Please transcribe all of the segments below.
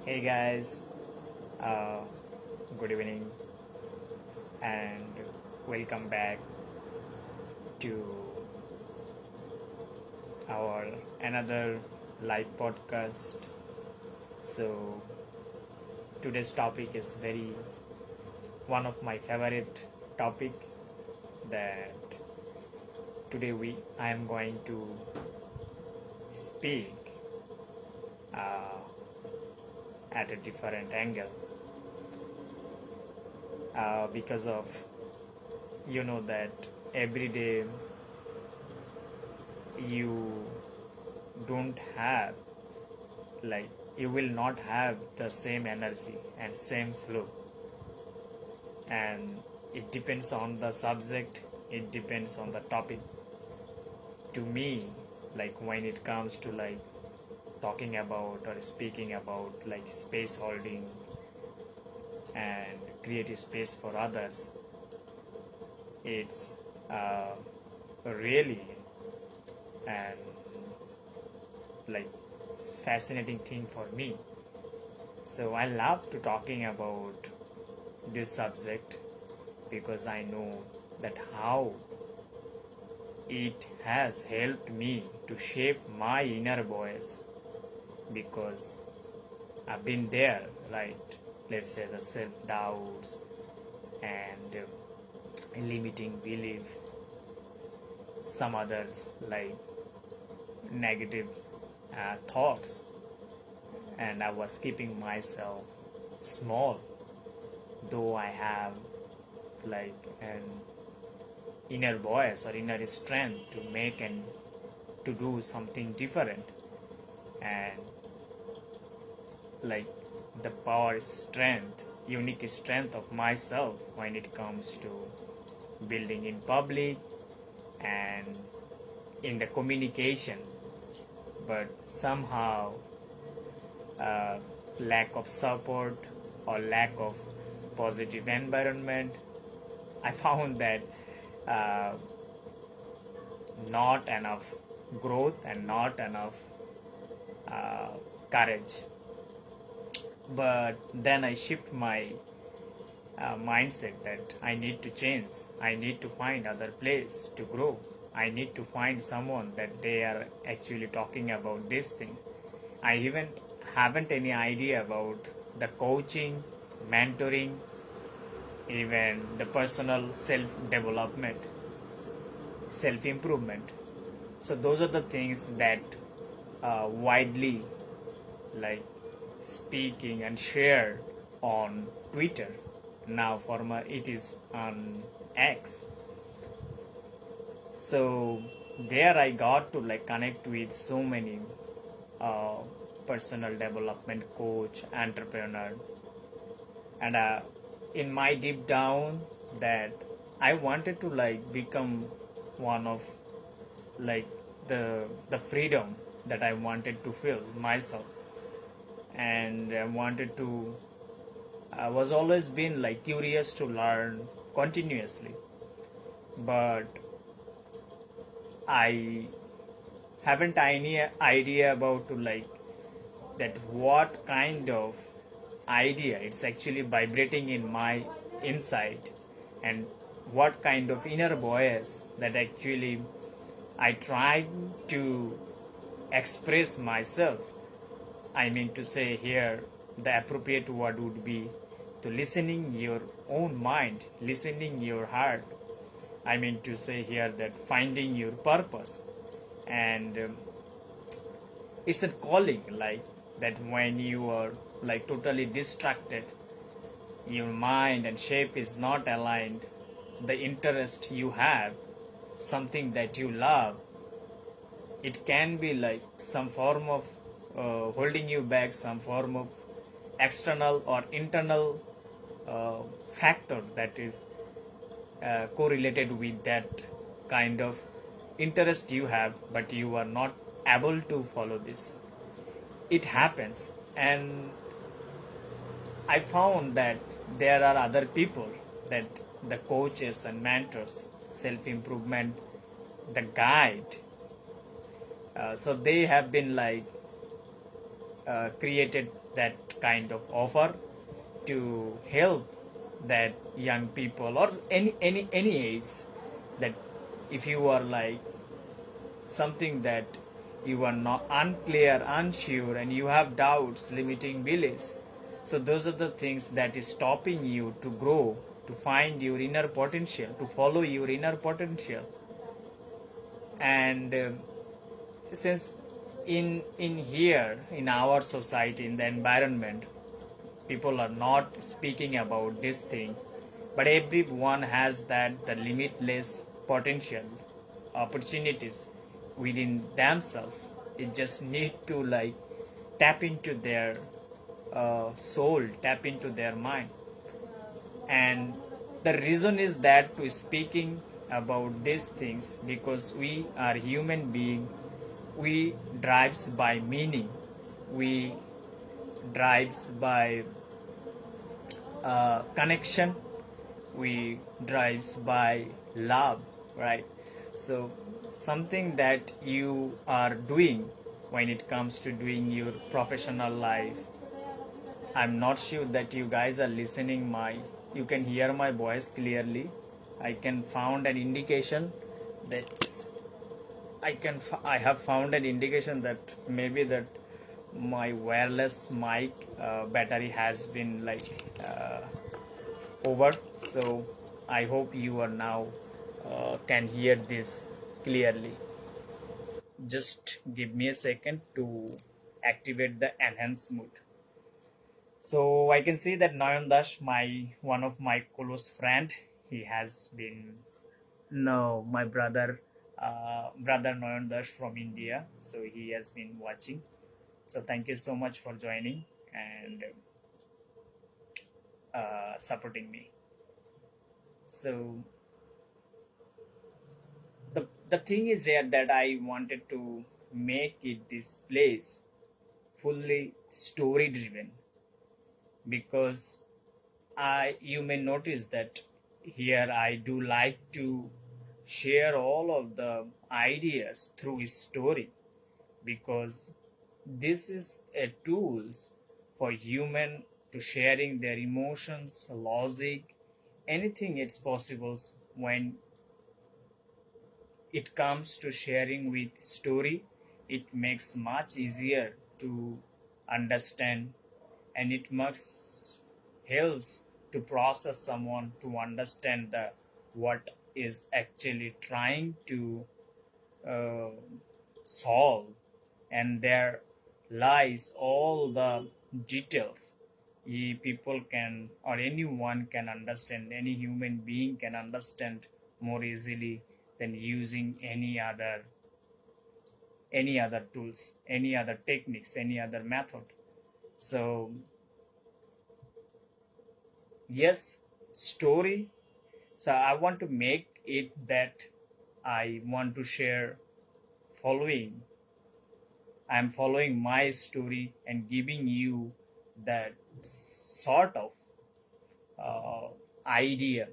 Hey guys, uh, good evening and welcome back to our another live podcast. So today's topic is very one of my favorite topic that today I am going to speak uh, at a different angle because of that every day you don't have like you will not have the same energy and same flow, and it depends on the subject, it depends on the topic. To me, like when it comes to like talking about or speaking about like space holding and creative space for others, it's really and like fascinating thing for me. So I love to talking about this subject because I know that how it has helped me to shape my inner voice, because I've been there, right? Let's say the self doubts and limiting belief, some others like negative thoughts, and I was keeping myself small, though I have like an inner voice or inner strength to make and to do something different, and like the power, strength, unique strength of myself when it comes to building in public and in the communication. But somehow lack of support or lack of positive environment, I found that uh, not enough growth and not enough uh, courage. But then I shift my mindset that I need to change. I need to find other place to grow. I need to find someone that they are actually talking about these things. I even haven't any idea about the coaching, mentoring, even the personal self development, self improvement. So those are the things that widely like speaking and shared on Twitter. Now former it is on X. So there I got to like connect with so many uh, personal development coach, entrepreneur, and in my deep down that I wanted to like become one of like the freedom that I wanted to feel myself, and I wanted to I was always been like curious to learn continuously, but I haven't any idea about to like that what kind of idea it's actually vibrating in my inside, and what kind of inner voice that actually I try to express myself. I mean to say here, the appropriate word would be to listening your own mind, listening your heart. I mean to say here that finding your purpose, and it's a calling like that when you are like totally distracted, your mind and shape is not aligned, the interest you have, something that you love, it can be like some form of holding you back, some form of external or internal uh, factor that is correlated with that kind of interest you have, but you are not able to follow this. It happens, and I found that there are other people, that the coaches and mentors, self improvement, the guide. So they have been like created that kind of offer to help that young people or any age, that if you are like something that you are not unclear, unsure, and you have doubts, limiting beliefs, so those are the things that is stopping you to grow, to find your inner potential, to follow your inner potential. And since in here, in our society, in the environment, people are not speaking about this thing, but everyone has that the limitless potential, opportunities within themselves. It just need to like tap into their soul, tap into their mind. And the reason is that to speaking about these things, because we are human being, we drives by meaning, we drives by connection, we drives by love, right? So something that you are doing when it comes to doing your professional life, I'm not sure that you guys are listening my, you can hear my voice clearly. I can found an indication that I have found an indication that maybe that my wireless mic battery has been like over. So I hope you are now can hear this clearly. Just give me a second to activate the enhance mode. So I can see that Nayan Dash, my one of my close friend, he has been, no, my brother Nayan Dash from India. So he has been watching. So thank you so much for joining and supporting me. So the thing is here that I wanted to make it this place fully story driven, because I, you may notice that here I do like to share all of the ideas through his story, because this is a tools for human to sharing their emotions, logic, anything it's possible. When it comes to sharing with story, it makes much easier to understand, and it must helps to process someone to understand the what is actually trying to uh, solve, and there lies all the details. People can, or anyone can understand, any human being can understand more easily than using any other tools, any other techniques, any other method. So yes, story. So I want to make it that I want to share following, I'm following my story and giving you that sort of uh, idea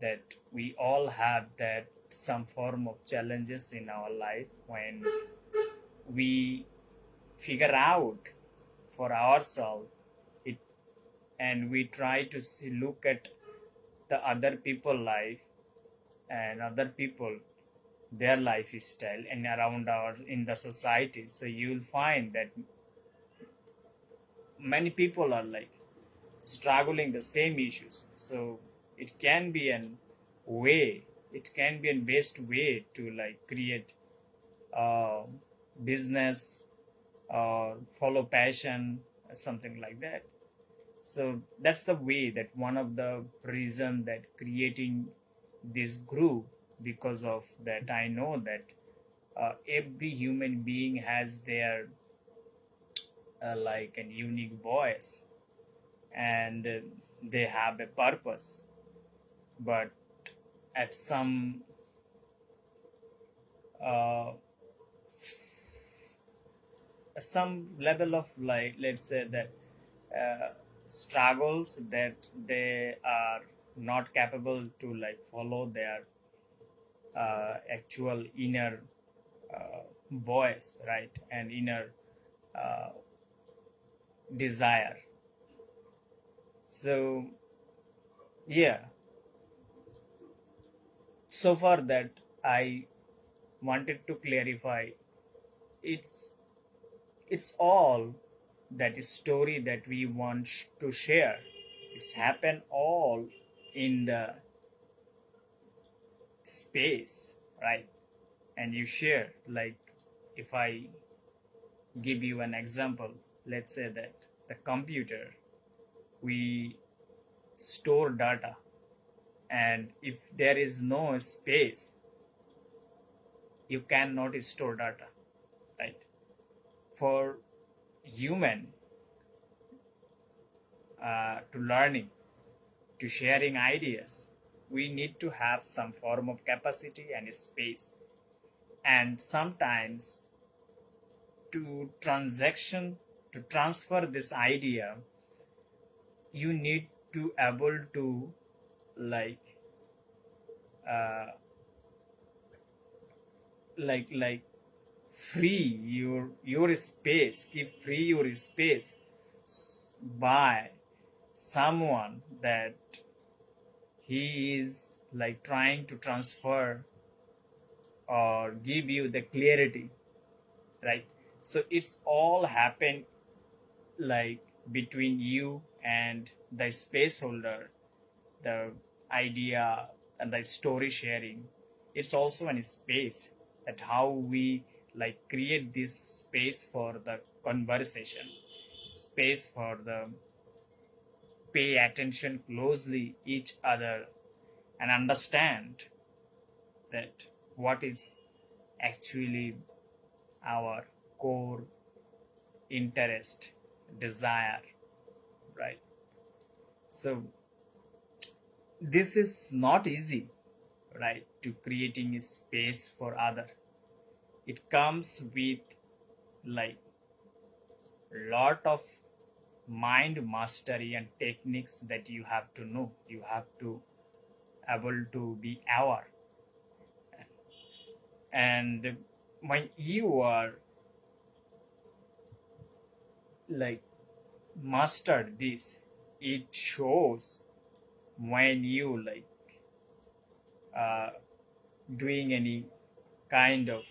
that we all have that some form of challenges in our life. When we figure out for ourselves it, and we try to see, look at the other people life and other people, their lifestyle and around our in the society, so you'll find that many people are like struggling the same issues. So it can be an way, it can be a best way to like create uh, business or follow passion, something like that. So that's the way, that one of the reason that creating this group, because of that I know that every human being has their like a unique voice, and they have a purpose, but at uh, some level of like, let's say that uh, struggles, that they are not capable to like follow their actual inner voice, right, and inner desire. So yeah, so far that I wanted to clarify, it's it's all that is story that we want to share. It's happened all in the space, right? And you share, like, if I give you an example, let's say that the computer, we store data, and if there is no space, you cannot store data, right? For human, to learning, to sharing ideas, we need to have some form of capacity and space. And sometimes to transaction, to transfer this idea, you need to able to, like, uh, like free your space, give free your space by someone that he is like trying to transfer or give you the clarity, right? So it's all happened like between you and the space holder, the idea and the story sharing. It's also an space, that how we like create this space for the conversation, space for the pay attention closely each other, and understand that what is actually our core interest, desire, right? So this is not easy, right, to creating a space for other. It comes with like lot of mind mastery and techniques that you have to know, you have to able to be aware. And when you are like mastered this, it shows when you like uh, doing any kind of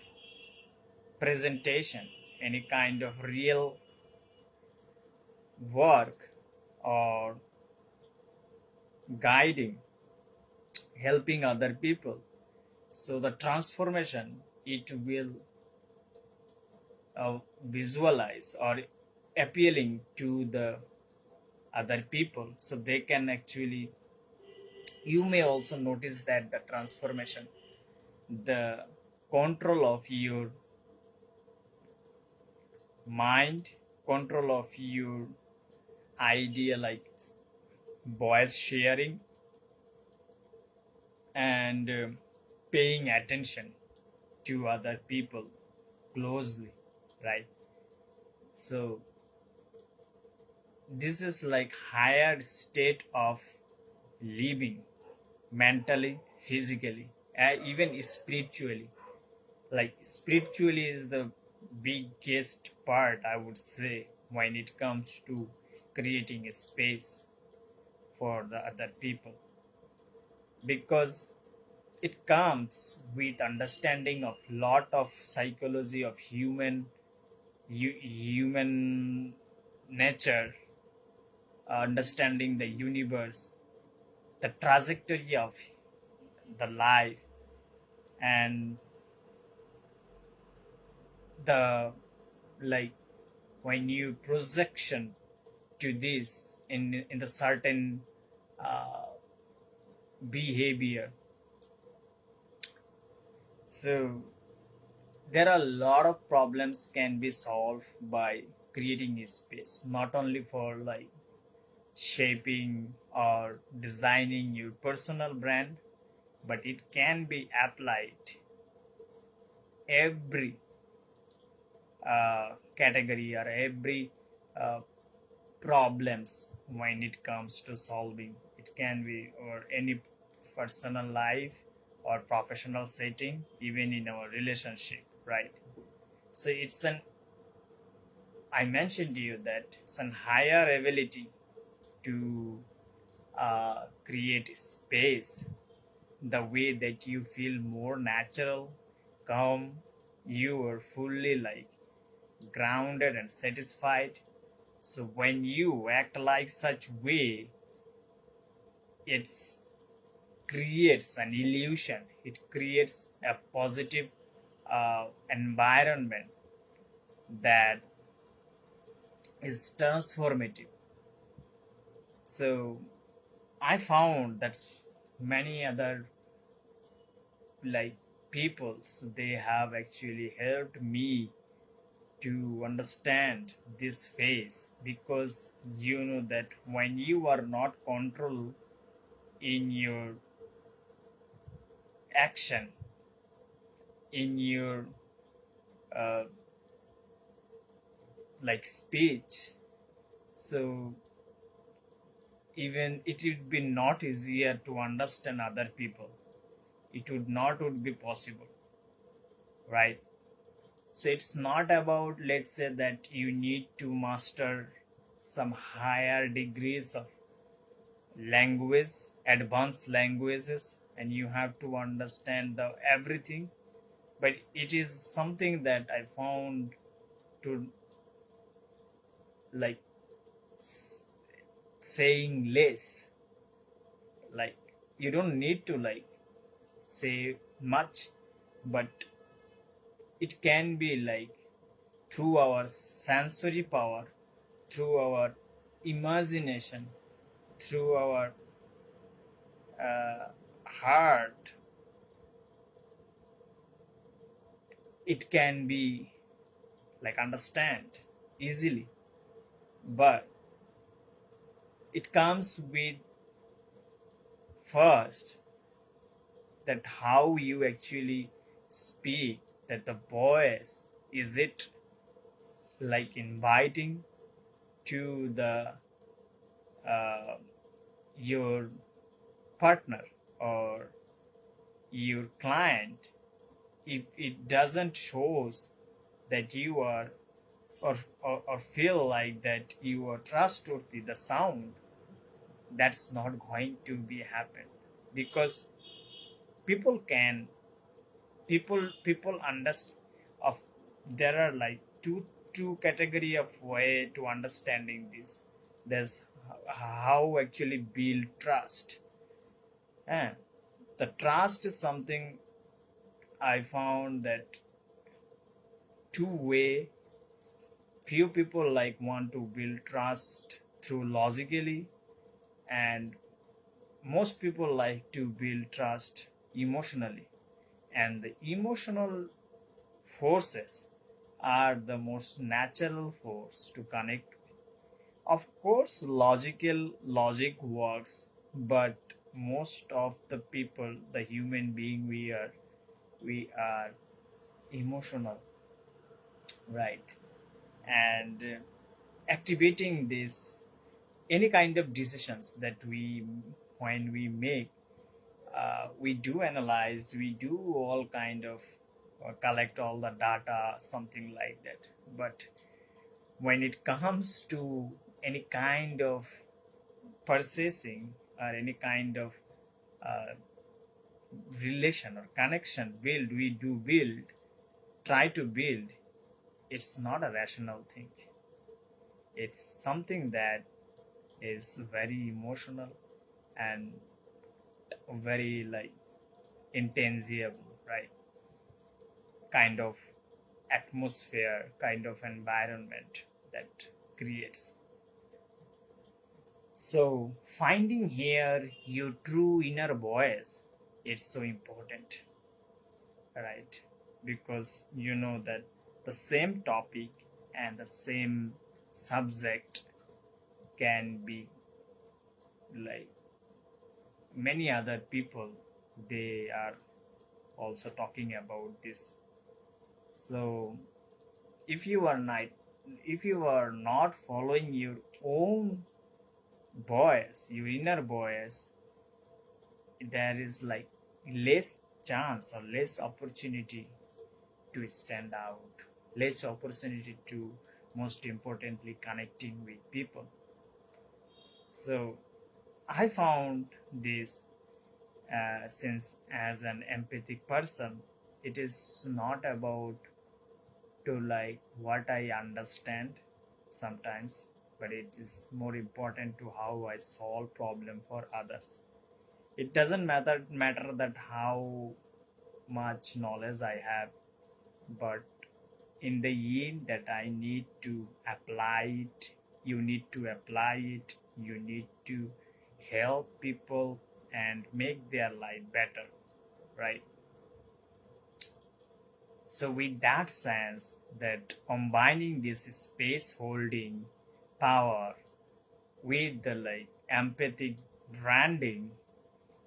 presentation, any kind of real work, or guiding, helping other people. So the transformation, it will visualize or appealing to the other people, so they can actually, you may also notice that the transformation, the control of your mind, control of your idea, like voice sharing, and paying attention to other people closely, right? So this is like higher state of living, mentally, physically, even spiritually. Like spiritually is the biggest part, I would say, when it comes to creating a space for the other people, because it comes with understanding of lot of psychology of human nature, understanding the universe, the trajectory of the life, and the like when you projection to this in the certain uh, behavior. So there are a lot of problems can be solved by creating a space, not only for like shaping or designing your personal brand, but it can be applied every category or every uh, problems when it comes to solving. It can be or any personal life or professional setting, even in our relationship, right? So it's an I mentioned to you that it's a higher ability to create space the way that you feel more natural, calm, you are fully like grounded and satisfied. So when you act like such way, it creates an illusion. It creates a positive environment that is transformative. So I found that many other like peoples they have actually helped me to understand this phase, because you know that when you are not control in your action, in your uh, like speech, so even it would be not easier to understand other people. It would be possible, right? So it's not about, let's say, that you need to master some higher degrees of language, advanced languages, and you have to understand the everything. But it is something that I found to like saying less. Like you don't need to like say much, but it can be like through our sensory power, through our imagination, through our heart, it can be like understand easily. But it comes with first that how you actually speak, that the voice, is it like inviting to the uh, your partner or your client. If it doesn't shows that you are or feel like that you are trustworthy, the sound, that's not going to be happen, because people can people understand of there are like two category of way to understanding this. There's how actually build trust, and the trust is something I found that two way. Few people like want to build trust through logically, and most people like to build trust emotionally, and the emotional forces are the most natural force to connect with. Of course logic works, but most of the people, the human being, we are emotional, right? And activating this, any kind of decisions that we when we make, we do analyze, we do all kind of collect all the data, something like that. But when it comes to any kind of purchasing or any kind of uh, relation or connection build, try to build, it's not a rational thing. It's something that is very emotional and very like intangible, right? Kind of atmosphere, kind of environment that creates. So finding here your true inner voice, it's so important, right? Because you know that the same topic and the same subject can be like many other people, they are also talking about this. So if you are not, if you are not following your own voice, your inner voice, there is like less chance or less opportunity to stand out, less opportunity to most importantly connecting with people. So I found this, since as an empathic person, it is not about to like what I understand sometimes, but it is more important to how I solve problem for others. It doesn't matter that how much knowledge I have, but in the end that I need to apply it. You need to apply it. You need to help people and make their life better, right? So with that sense, that combining this space holding power with the like empathic branding,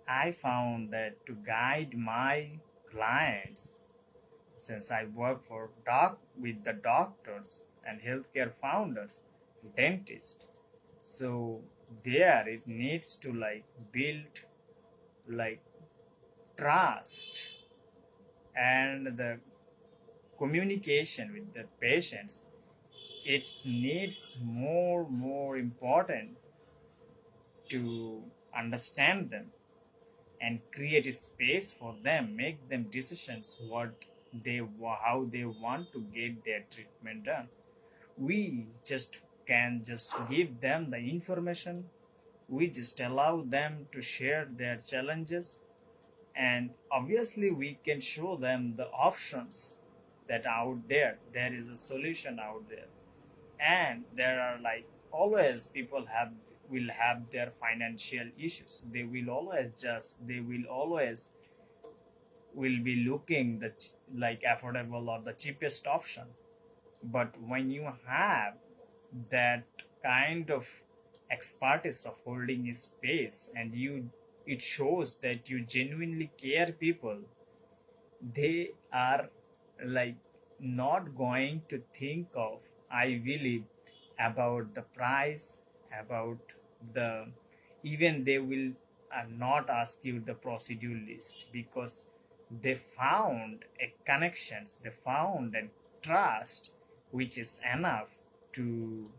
I found that to guide my clients, since I work for with the doctors and healthcare founders, dentists. So there it needs to like build like trust and the communication with the patients. It needs more important to understand them and create a space for them, make them decisions what how they want to get their treatment done. We just can just give them the information. We just allow them to share their challenges, and obviously we can show them the options that out there is a solution out there. And there are like always people have will have their financial issues. They will always will be looking the like affordable or the cheapest option. But when you have that kind of expertise of holding a space, and you it shows that you genuinely care people, they are like not going to think of, I believe, about the price, about the, even they will not ask you the procedure list, because they found a connections, they found a trust which is enough to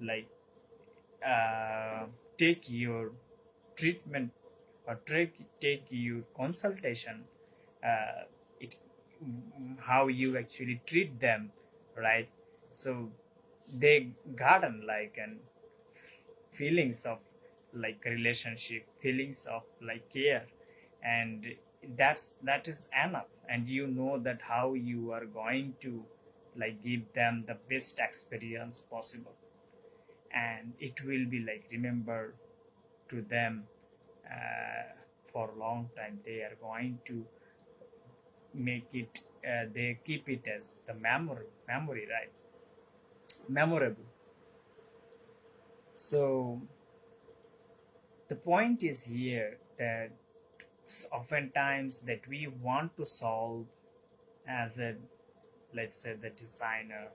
like uh, take your treatment or take your consultation, uh, it how you actually treat them, right? So they garden like an feelings of like relationship, feelings of like care, and that is enough. And you know that how you are going to like give them the best experience possible, and it will be like remember to them uh, for a long time. They are going to make it, they keep it as the memory, right? Memorable. So the point is here that oftentimes that we want to solve as a, let's say the designer,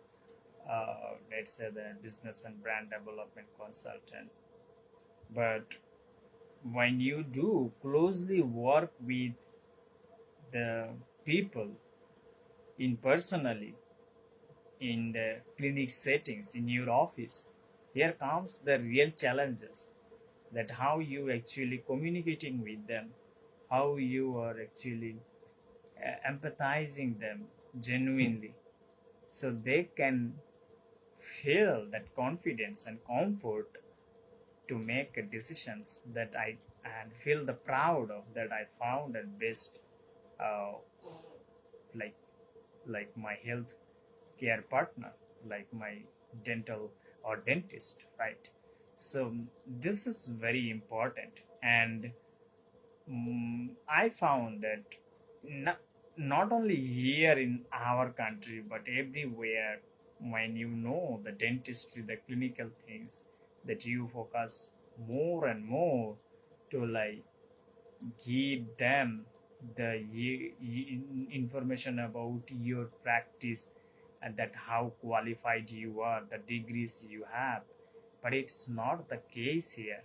let's say the business and brand development consultant, but when you do closely work with the people in personally in the clinic settings in your office, here comes the real challenges, that how you actually communicating with them, how you are actually empathizing them genuinely, so they can feel that confidence and comfort to make decisions that I and feel the proud of that I found at best, uh, like my health care partner, like my dental or dentist, right? So this is very important. And I found that not, not only here in our country but everywhere, when you know the dentistry, the clinical things, that you focus more and more to like give them the information about your practice, and that how qualified you are, the degrees you have. But it's not the case here.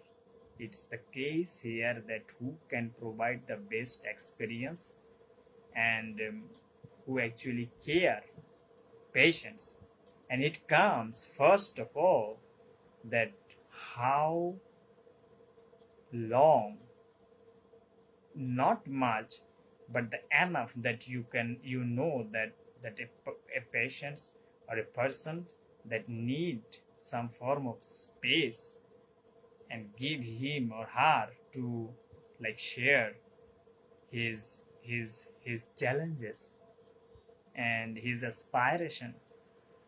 It's the case here that who can provide the best experience, and who actually care patients. And it comes first of all that how long, not much, but the enough that you know that a patient or a person that need some form of space, and give him or her to like share his challenges and his aspiration,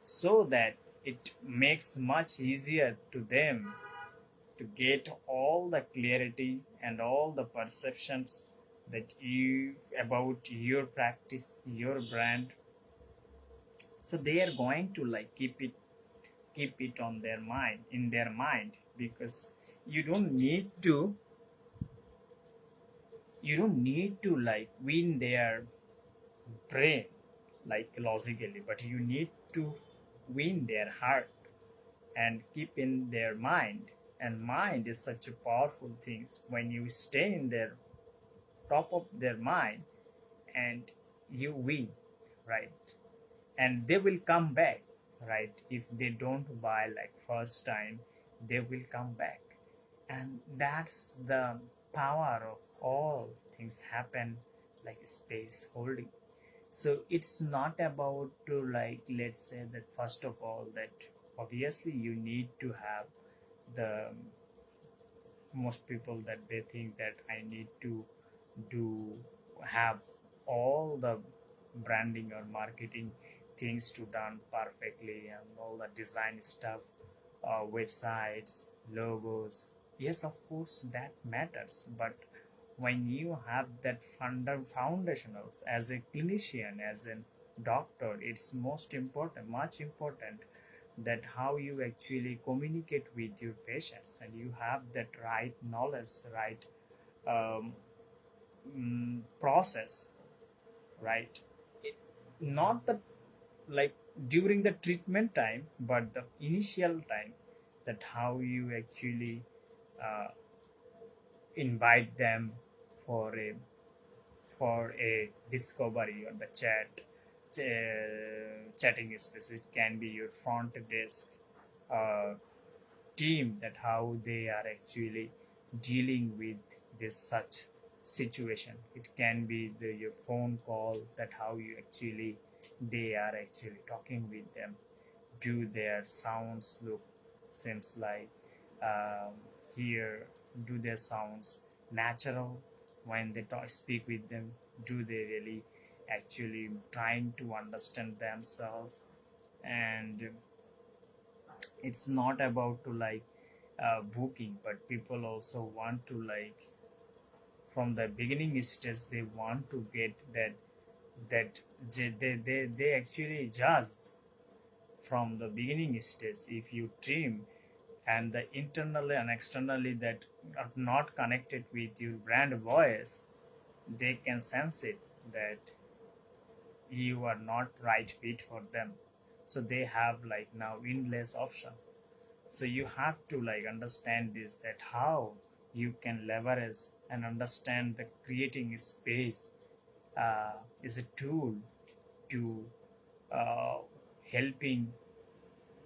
so that it makes much easier to them to get all the clarity and all the perceptions that you about your practice, your brand. So they are going to like keep it on their mind, in their mind, because you don't need to you don't need to like win their brain like logically, but you need to win their heart and keep in their mind. And mind is such a powerful thing. When you stay in their top of their mind, and you win, right? And they will come back, right? If they don't buy like first time, they will come back. And that's the power of all things happen, like space holding. So it's not about to like, let's say that first of all that obviously you need to have the, most people that they think that I need to do have all the branding or marketing things to done perfectly, and all the design stuff, websites, logos. Yes, of course that matters, but when you have that foundationals as a clinician, as a doctor, it's most important, much important, that how you actually communicate with your patients, and you have that right knowledge, right um, process, right? It- Not the like during the treatment time, but the initial time, that how you actually uh, invite them for a discovery on the chatting space. It can be your front desk uh, team, that how they are actually dealing with this such situation. It can be your phone call, that how you actually they are actually talking with them. Do their sounds look seems like um, here, do their sounds natural when they speak with them? Do they really actually trying to understand themselves? And it's not about to like booking, but people also want to like from the beginning stage, they want to get that they actually judge from the beginning stage. If you trim and the internally and externally that are not connected with your brand voice, they can sense it that you are not right fit for them. So they have like now endless option. So you have to like understand this, that how you can leverage and understand the creating space is a tool to uh, helping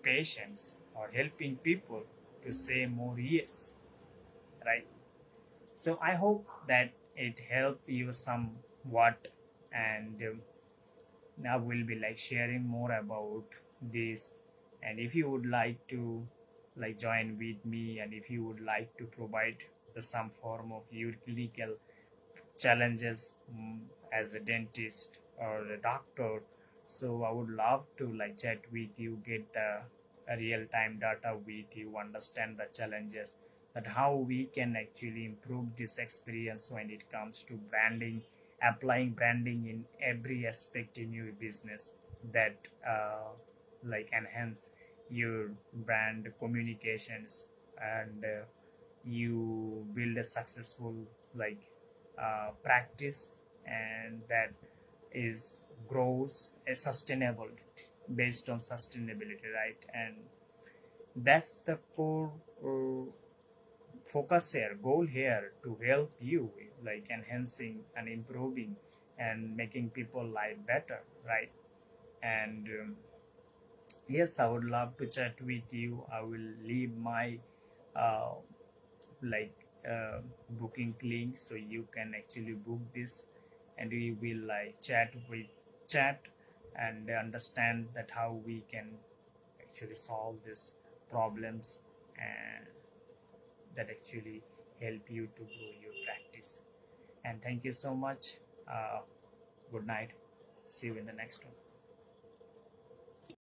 patients or helping people to say more yes, right? So I hope that it helped you somewhat. And now we'll be like sharing more about this. And if you would like to like join with me, and if you would like to provide the some form of your clinical challenges, as a dentist or a doctor, so I would love to like chat with you, get the real time data with you, understand the challenges, that how we can actually improve this experience when it comes to branding, applying branding in every aspect in your business, that like enhance your brand communications, and you build a successful like practice, and that is grows a sustainable, based on sustainability, right? And that's the core focus here, goal here, to help you like enhancing and improving and making people life better, right? And Yes, I would love to chat with you. I will leave my uh, like booking link so you can actually book this, and we will like chat and understand that how we can actually solve these problems, and that actually help you to grow your practice. And thank you so much. uh, Good night. See you in the next one.